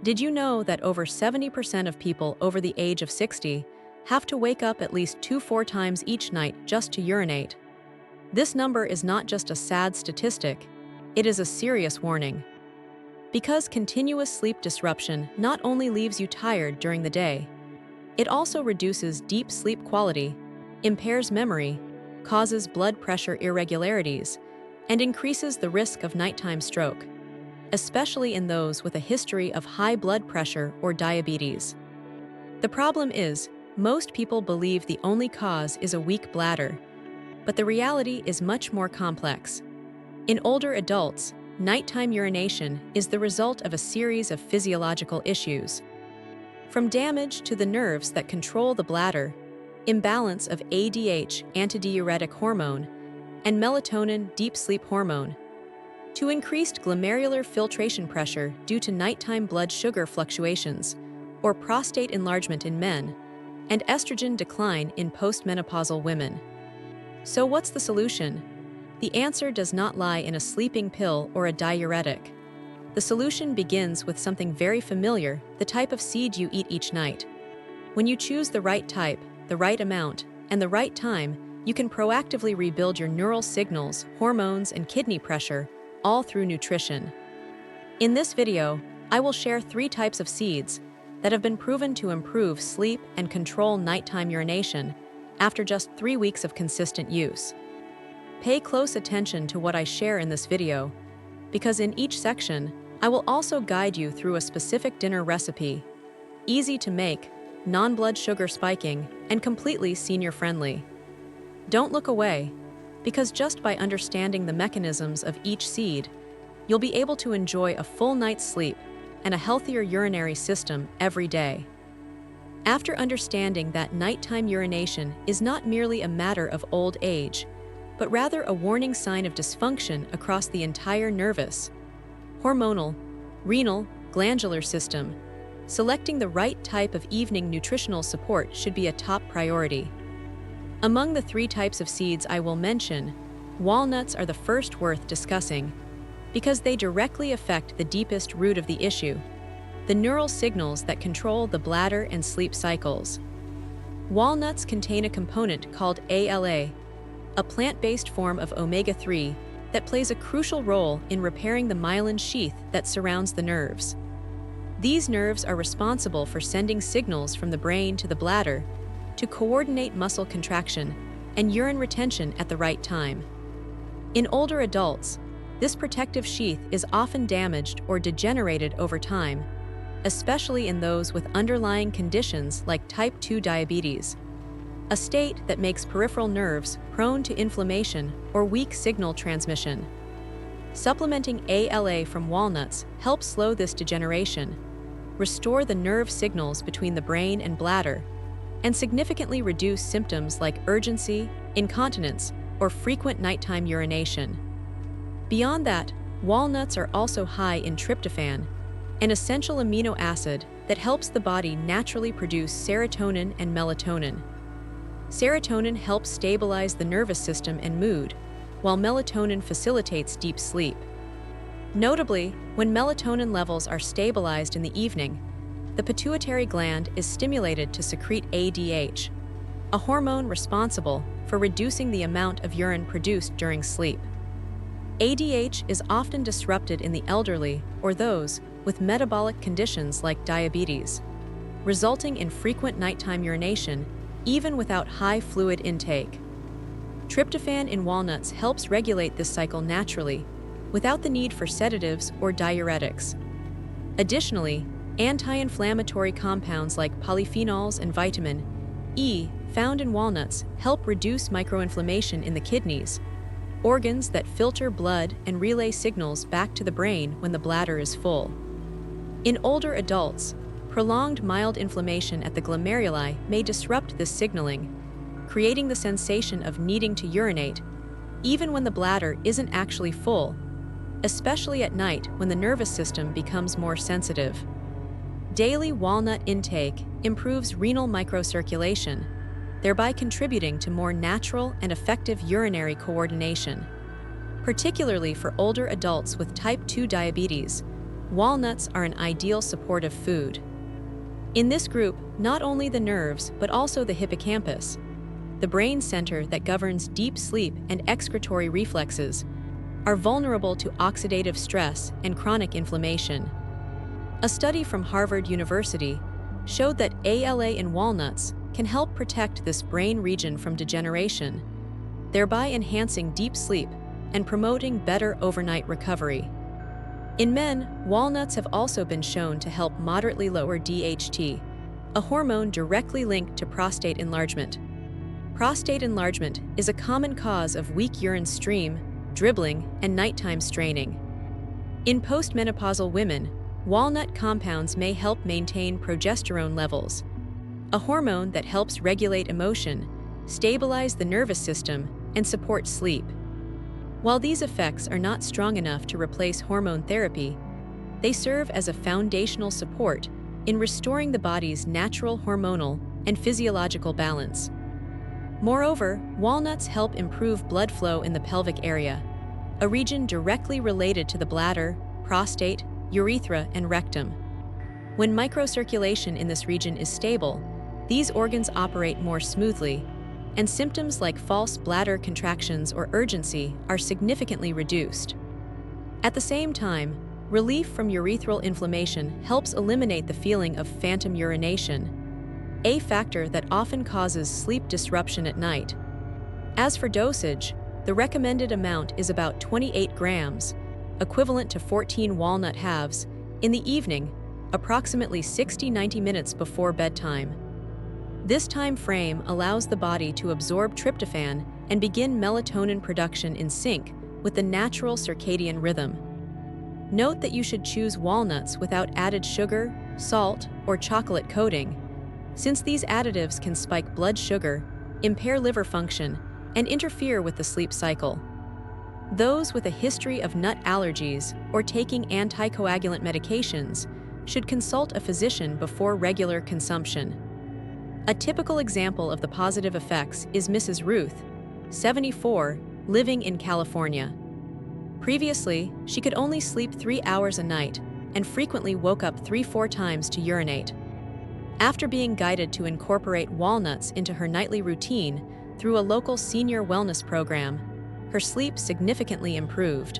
Did you know that over 70% of people over the age of 60 have to wake up at least 2-4 times each night just to urinate? This number is not just a sad statistic, it is a serious warning. Because continuous sleep disruption not only leaves you tired during the day, it also reduces deep sleep quality, impairs memory, causes blood pressure irregularities, and increases the risk of nighttime stroke, especially in those with a history of high blood pressure or diabetes. The problem is, most people believe the only cause is a weak bladder, but the reality is much more complex. In older adults, nighttime urination is the result of a series of physiological issues. From damage to the nerves that control the bladder, imbalance of ADH, antidiuretic hormone, and melatonin, deep sleep hormone, to increased glomerular filtration pressure due to nighttime blood sugar fluctuations, or prostate enlargement in men, and estrogen decline in postmenopausal women. So what's the solution? The answer does not lie in a sleeping pill or a diuretic. The solution begins with something very familiar, the type of seed you eat each night. When you choose the right type, the right amount, and the right time, you can proactively rebuild your neural signals, hormones, and kidney pressure, all through nutrition. In this video, I will share 3 types of seeds that have been proven to improve sleep and control nighttime urination after just 3 weeks of consistent use. Pay close attention to what I share in this video, because in each section, I will also guide you through a specific dinner recipe, easy to make, non-blood sugar spiking, and completely senior-friendly. Don't look away, because just by understanding the mechanisms of each seed, you'll be able to enjoy a full night's sleep and a healthier urinary system every day. After understanding that nighttime urination is not merely a matter of old age, but rather a warning sign of dysfunction across the entire nervous, hormonal, renal, glandular system, selecting the right type of evening nutritional support should be a top priority. Among the 3 types of seeds I will mention, walnuts are the first worth discussing, because they directly affect the deepest root of the issue, the neural signals that control the bladder and sleep cycles. Walnuts contain a component called ALA, a plant-based form of omega-3 that plays a crucial role in repairing the myelin sheath that surrounds the nerves. These nerves are responsible for sending signals from the brain to the bladder to coordinate muscle contraction and urine retention at the right time. In older adults, this protective sheath is often damaged or degenerated over time, especially in those with underlying conditions like type 2 diabetes, a state that makes peripheral nerves prone to inflammation or weak signal transmission. Supplementing ALA from walnuts helps slow this degeneration, restore the nerve signals between the brain and bladder, and significantly reduce symptoms like urgency, incontinence, or frequent nighttime urination. Beyond that, walnuts are also high in tryptophan, an essential amino acid that helps the body naturally produce serotonin and melatonin. Serotonin helps stabilize the nervous system and mood, while melatonin facilitates deep sleep. Notably, when melatonin levels are stabilized in the evening, the pituitary gland is stimulated to secrete ADH, a hormone responsible for reducing the amount of urine produced during sleep. ADH is often disrupted in the elderly or those with metabolic conditions like diabetes, resulting in frequent nighttime urination even without high fluid intake. Tryptophan in walnuts helps regulate this cycle naturally, without the need for sedatives or diuretics. Additionally, anti-inflammatory compounds like polyphenols and vitamin E found in walnuts help reduce microinflammation in the kidneys, organs that filter blood and relay signals back to the brain when the bladder is full. In older adults, prolonged mild inflammation at the glomeruli may disrupt this signaling, creating the sensation of needing to urinate, even when the bladder isn't actually full, especially at night when the nervous system becomes more sensitive. Daily walnut intake improves renal microcirculation, thereby contributing to more natural and effective urinary coordination. Particularly for older adults with type 2 diabetes, walnuts are an ideal supportive food. In this group, not only the nerves but also the hippocampus, the brain center that governs deep sleep and excretory reflexes, are vulnerable to oxidative stress and chronic inflammation. A study from Harvard University showed that ALA in walnuts can help protect this brain region from degeneration, thereby enhancing deep sleep and promoting better overnight recovery. In men, walnuts have also been shown to help moderately lower DHT, a hormone directly linked to prostate enlargement. Prostate enlargement is a common cause of weak urine stream, dribbling, and nighttime straining. In postmenopausal women, walnut compounds may help maintain progesterone levels, a hormone that helps regulate emotion, stabilize the nervous system, and support sleep. While these effects are not strong enough to replace hormone therapy, they serve as a foundational support in restoring the body's natural hormonal and physiological balance. Moreover, walnuts help improve blood flow in the pelvic area, a region directly related to the bladder, prostate, urethra, and rectum. When microcirculation in this region is stable, these organs operate more smoothly, and symptoms like false bladder contractions or urgency are significantly reduced. At the same time, relief from urethral inflammation helps eliminate the feeling of phantom urination, a factor that often causes sleep disruption at night. As for dosage, the recommended amount is about 28 grams, equivalent to 14 walnut halves, in the evening, approximately 60-90 minutes before bedtime. This time frame allows the body to absorb tryptophan and begin melatonin production in sync with the natural circadian rhythm. Note that you should choose walnuts without added sugar, salt, or chocolate coating, since these additives can spike blood sugar, impair liver function, and interfere with the sleep cycle. Those with a history of nut allergies or taking anticoagulant medications should consult a physician before regular consumption. A typical example of the positive effects is Mrs. Ruth, 74, living in California. Previously, she could only sleep 3 hours a night and frequently woke up 3-4 times to urinate. After being guided to incorporate walnuts into her nightly routine through a local senior wellness program, her sleep significantly improved.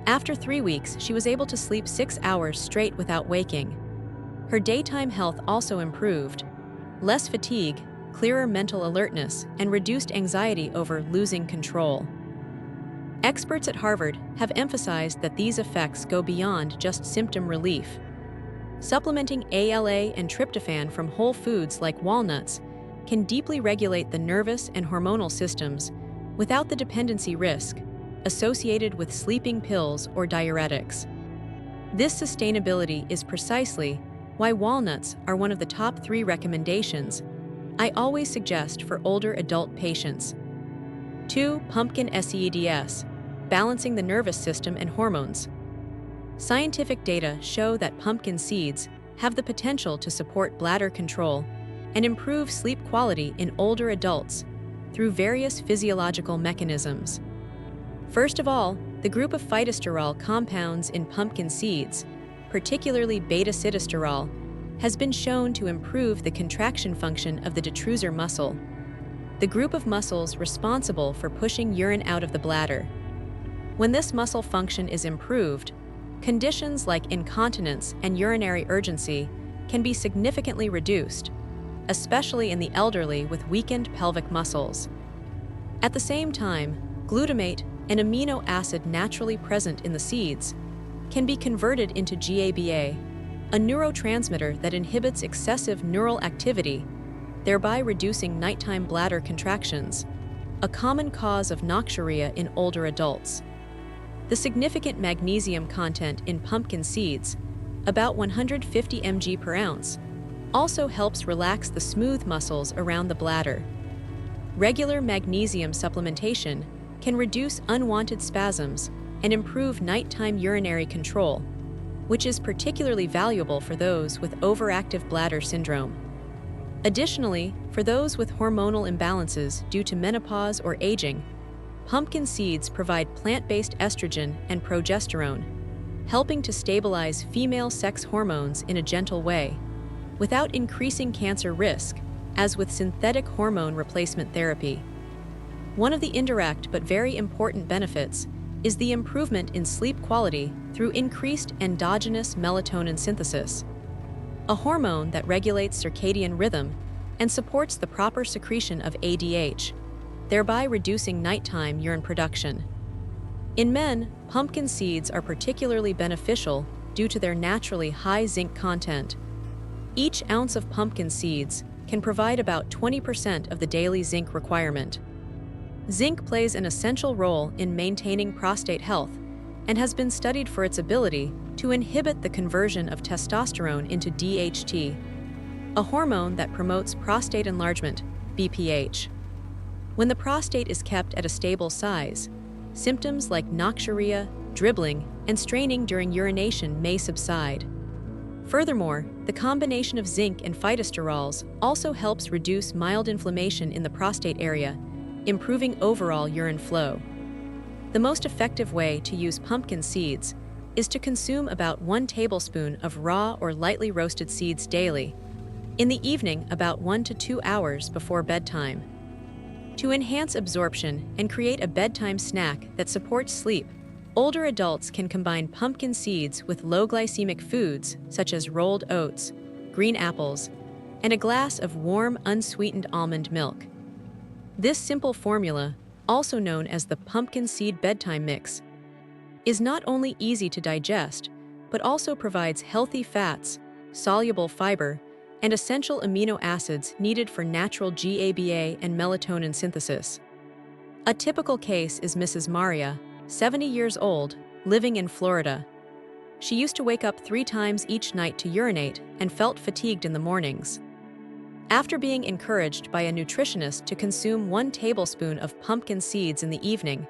After 3 weeks, she was able to sleep 6 hours straight without waking. Her daytime health also improved. Less fatigue, clearer mental alertness, and reduced anxiety over losing control. Experts at Harvard have emphasized that these effects go beyond just symptom relief. Supplementing ALA and tryptophan from whole foods like walnuts can deeply regulate the nervous and hormonal systems without the dependency risk associated with sleeping pills or diuretics. This sustainability is precisely why walnuts are one of the top 3 recommendations I always suggest for older adult patients. 2. Pumpkin seeds, balancing the nervous system and hormones. Scientific data show that pumpkin seeds have the potential to support bladder control and improve sleep quality in older adults through various physiological mechanisms. First of all, the group of phytosterol compounds in pumpkin seeds, particularly beta-sitosterol, has been shown to improve the contraction function of the detrusor muscle, the group of muscles responsible for pushing urine out of the bladder. When this muscle function is improved, conditions like incontinence and urinary urgency can be significantly reduced, especially in the elderly with weakened pelvic muscles. At the same time, glutamate, an amino acid naturally present in the seeds, can be converted into GABA, a neurotransmitter that inhibits excessive neural activity, thereby reducing nighttime bladder contractions, a common cause of nocturia in older adults. The significant magnesium content in pumpkin seeds, about 150 mg per ounce, also helps relax the smooth muscles around the bladder. Regular magnesium supplementation can reduce unwanted spasms and improve nighttime urinary control, which is particularly valuable for those with overactive bladder syndrome. Additionally, for those with hormonal imbalances due to menopause or aging, pumpkin seeds provide plant-based estrogen and progesterone, helping to stabilize female sex hormones in a gentle way, without increasing cancer risk, as with synthetic hormone replacement therapy. One of the indirect but very important benefits is the improvement in sleep quality through increased endogenous melatonin synthesis, a hormone that regulates circadian rhythm and supports the proper secretion of ADH, thereby reducing nighttime urine production. In men, pumpkin seeds are particularly beneficial due to their naturally high zinc content. Each ounce of pumpkin seeds can provide about 20% of the daily zinc requirement. Zinc plays an essential role in maintaining prostate health and has been studied for its ability to inhibit the conversion of testosterone into DHT, a hormone that promotes prostate enlargement, BPH. When the prostate is kept at a stable size, symptoms like nocturia, dribbling, and straining during urination may subside. Furthermore, the combination of zinc and phytosterols also helps reduce mild inflammation in the prostate area, improving overall urine flow. The most effective way to use pumpkin seeds is to consume about 1 tablespoon of raw or lightly roasted seeds daily, in the evening about 1 to 2 hours before bedtime. To enhance absorption and create a bedtime snack that supports sleep, older adults can combine pumpkin seeds with low-glycemic foods such as rolled oats, green apples, and a glass of warm, unsweetened almond milk. This simple formula, also known as the pumpkin seed bedtime mix, is not only easy to digest, but also provides healthy fats, soluble fiber, and essential amino acids needed for natural GABA and melatonin synthesis. A typical case is Mrs. Maria, 70 years old, living in Florida. She used to wake up 3 times each night to urinate and felt fatigued in the mornings. After being encouraged by a nutritionist to consume 1 tablespoon of pumpkin seeds in the evening,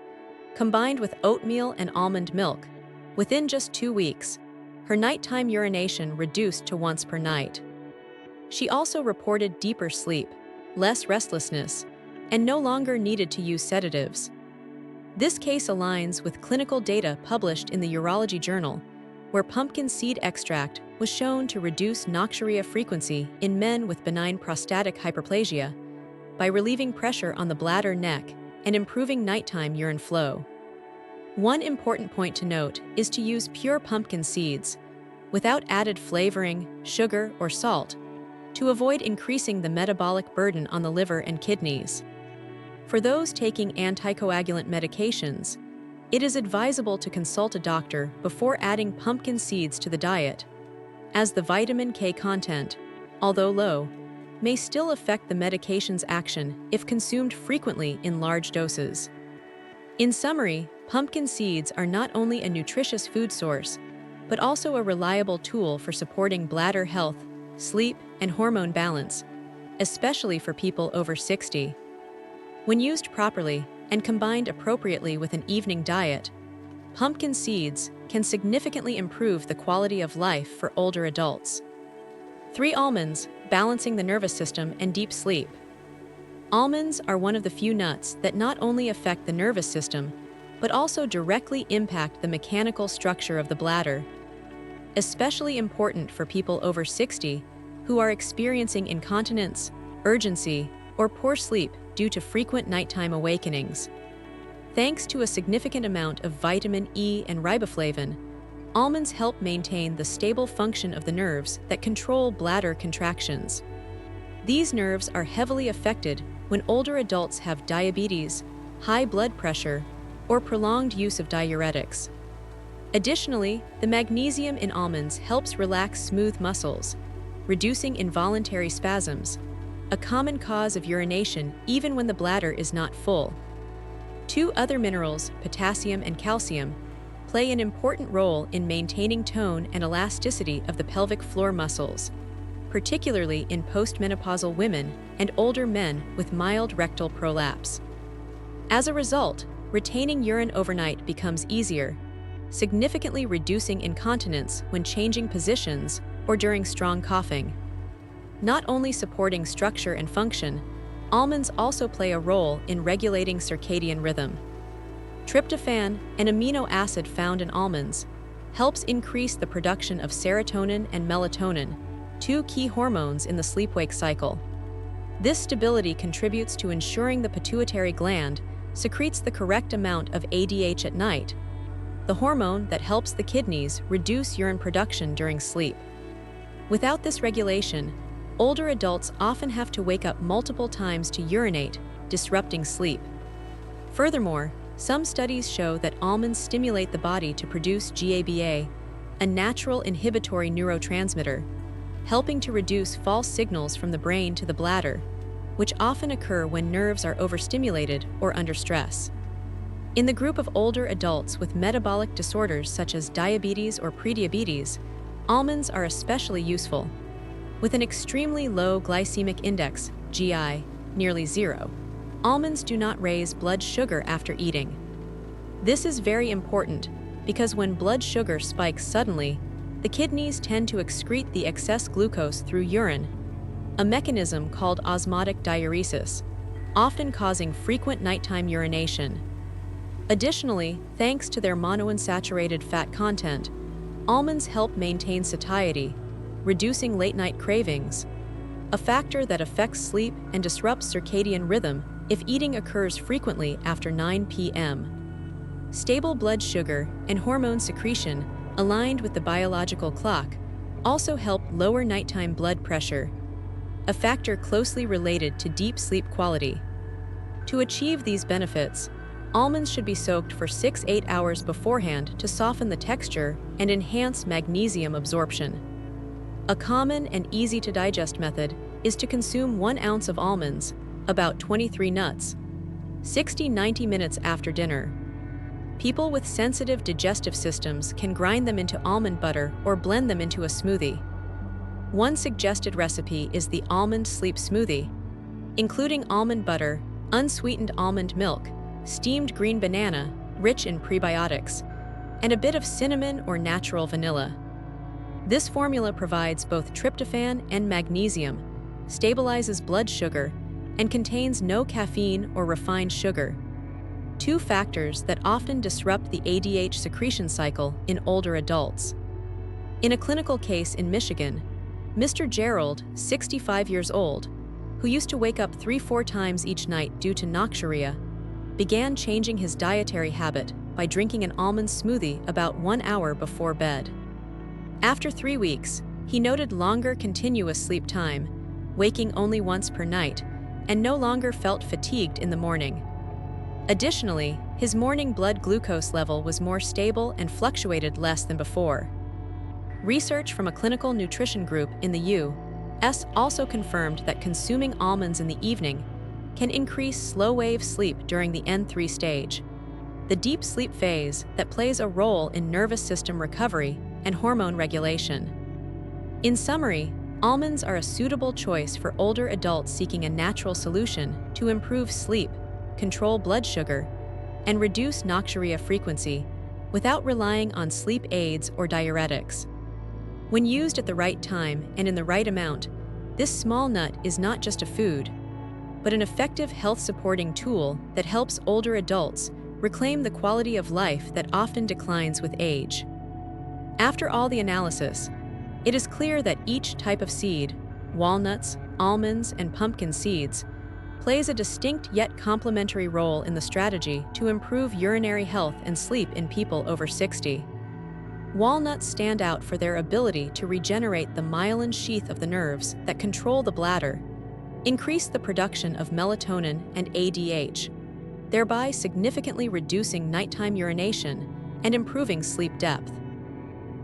combined with oatmeal and almond milk, within just 2 weeks, her nighttime urination reduced to once per night. She also reported deeper sleep, less restlessness, and no longer needed to use sedatives. This case aligns with clinical data published in the Urology Journal, where pumpkin seed extract was shown to reduce nocturia frequency in men with benign prostatic hyperplasia by relieving pressure on the bladder neck and improving nighttime urine flow. One important point to note is to use pure pumpkin seeds, without added flavoring, sugar, or salt, to avoid increasing the metabolic burden on the liver and kidneys. For those taking anticoagulant medications, it is advisable to consult a doctor before adding pumpkin seeds to the diet, as the vitamin K content, although low, may still affect the medication's action if consumed frequently in large doses. In summary, pumpkin seeds are not only a nutritious food source, but also a reliable tool for supporting bladder health, sleep, and hormone balance, especially for people over 60. When used properly and combined appropriately with an evening diet, pumpkin seeds can significantly improve the quality of life for older adults. 3 almonds, balancing the nervous system and deep sleep. Almonds are one of the few nuts that not only affect the nervous system, but also directly impact the mechanical structure of the bladder, especially important for people over 60 who are experiencing incontinence, urgency, or poor sleep due to frequent nighttime awakenings. Thanks to a significant amount of vitamin E and riboflavin, almonds help maintain the stable function of the nerves that control bladder contractions. These nerves are heavily affected when older adults have diabetes, high blood pressure, or prolonged use of diuretics. Additionally, the magnesium in almonds helps relax smooth muscles, reducing involuntary spasms, a common cause of urination even when the bladder is not full. 2 other minerals, potassium and calcium, play an important role in maintaining tone and elasticity of the pelvic floor muscles, particularly in postmenopausal women and older men with mild rectal prolapse. As a result, retaining urine overnight becomes easier, significantly reducing incontinence when changing positions or during strong coughing. Not only supporting structure and function, almonds also play a role in regulating circadian rhythm. Tryptophan, an amino acid found in almonds, helps increase the production of serotonin and melatonin, two key hormones in the sleep-wake cycle. This stability contributes to ensuring the pituitary gland secretes the correct amount of ADH at night, the hormone that helps the kidneys reduce urine production during sleep. Without this regulation, older adults often have to wake up multiple times to urinate, disrupting sleep. Furthermore, some studies show that almonds stimulate the body to produce GABA, a natural inhibitory neurotransmitter, helping to reduce false signals from the brain to the bladder, which often occur when nerves are overstimulated or under stress. In the group of older adults with metabolic disorders such as diabetes or prediabetes, almonds are especially useful. With an extremely low glycemic index, GI, nearly zero, almonds do not raise blood sugar after eating. This is very important because when blood sugar spikes suddenly, the kidneys tend to excrete the excess glucose through urine, a mechanism called osmotic diuresis, often causing frequent nighttime urination. Additionally, thanks to their monounsaturated fat content, almonds help maintain satiety, reducing late-night cravings, a factor that affects sleep and disrupts circadian rhythm if eating occurs frequently after 9 p.m. Stable blood sugar and hormone secretion aligned with the biological clock also help lower nighttime blood pressure, a factor closely related to deep sleep quality. To achieve these benefits, almonds should be soaked for 6-8 hours beforehand to soften the texture and enhance magnesium absorption. A common and easy-to-digest method is to consume 1 ounce of almonds, about 23 nuts, 60-90 minutes after dinner. People with sensitive digestive systems can grind them into almond butter or blend them into a smoothie. One suggested recipe is the almond sleep smoothie, including almond butter, unsweetened almond milk, steamed green banana, rich in prebiotics, and a bit of cinnamon or natural vanilla. This formula provides both tryptophan and magnesium, stabilizes blood sugar, and contains no caffeine or refined sugar, two factors that often disrupt the ADH secretion cycle in older adults. In a clinical case in Michigan, Mr. Gerald, 65 years old, who used to wake up 3-4 times each night due to noxuria, began changing his dietary habit by drinking an almond smoothie about 1 hour before bed. After 3 weeks, he noted longer continuous sleep time, waking only once per night, and no longer felt fatigued in the morning. Additionally, his morning blood glucose level was more stable and fluctuated less than before. Research from a clinical nutrition group in the U.S. also confirmed that consuming almonds in the evening can increase slow-wave sleep during the N3 stage, the deep sleep phase that plays a role in nervous system recovery and hormone regulation. In summary, almonds are a suitable choice for older adults seeking a natural solution to improve sleep, control blood sugar, and reduce noxuria frequency without relying on sleep aids or diuretics. When used at the right time and in the right amount, this small nut is not just a food, but an effective health-supporting tool that helps older adults reclaim the quality of life that often declines with age. After all the analysis, it is clear that each type of seed, walnuts, almonds, and pumpkin seeds, plays a distinct yet complementary role in the strategy to improve urinary health and sleep in people over 60. Walnuts stand out for their ability to regenerate the myelin sheath of the nerves that control the bladder, increase the production of melatonin and ADH, thereby significantly reducing nighttime urination and improving sleep depth.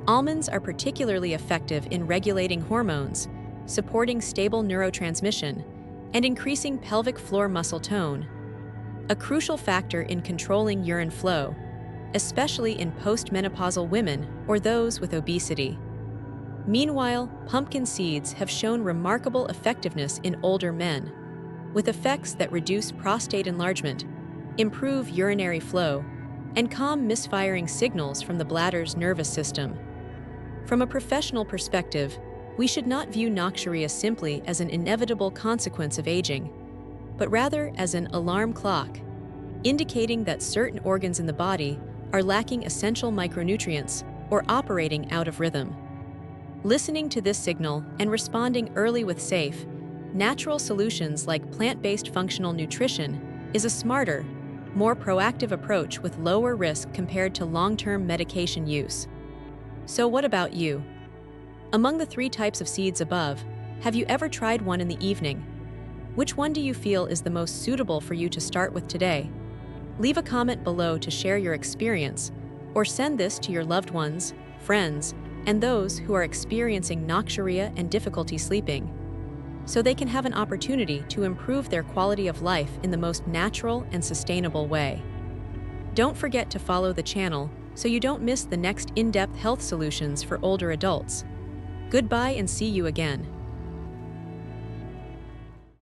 Almonds are particularly effective in regulating hormones, supporting stable neurotransmission, and increasing pelvic floor muscle tone, a crucial factor in controlling urine flow, especially in postmenopausal women or those with obesity. Meanwhile, pumpkin seeds have shown remarkable effectiveness in older men, with effects that reduce prostate enlargement, improve urinary flow, and calm misfiring signals from the bladder's nervous system. From a professional perspective, we should not view noxuria simply as an inevitable consequence of aging, but rather as an alarm clock, indicating that certain organs in the body are lacking essential micronutrients or operating out of rhythm. Listening to this signal and responding early with safe, natural solutions like plant-based functional nutrition is a smarter, more proactive approach with lower risk compared to long-term medication use. So what about you? Among the 3 types of seeds above, have you ever tried one in the evening? Which one do you feel is the most suitable for you to start with today? Leave a comment below to share your experience, or send this to your loved ones, friends, and those who are experiencing noxuria and difficulty sleeping, so they can have an opportunity to improve their quality of life in the most natural and sustainable way. Don't forget to follow the channel so you don't miss the next in-depth health solutions for older adults. Goodbye and see you again.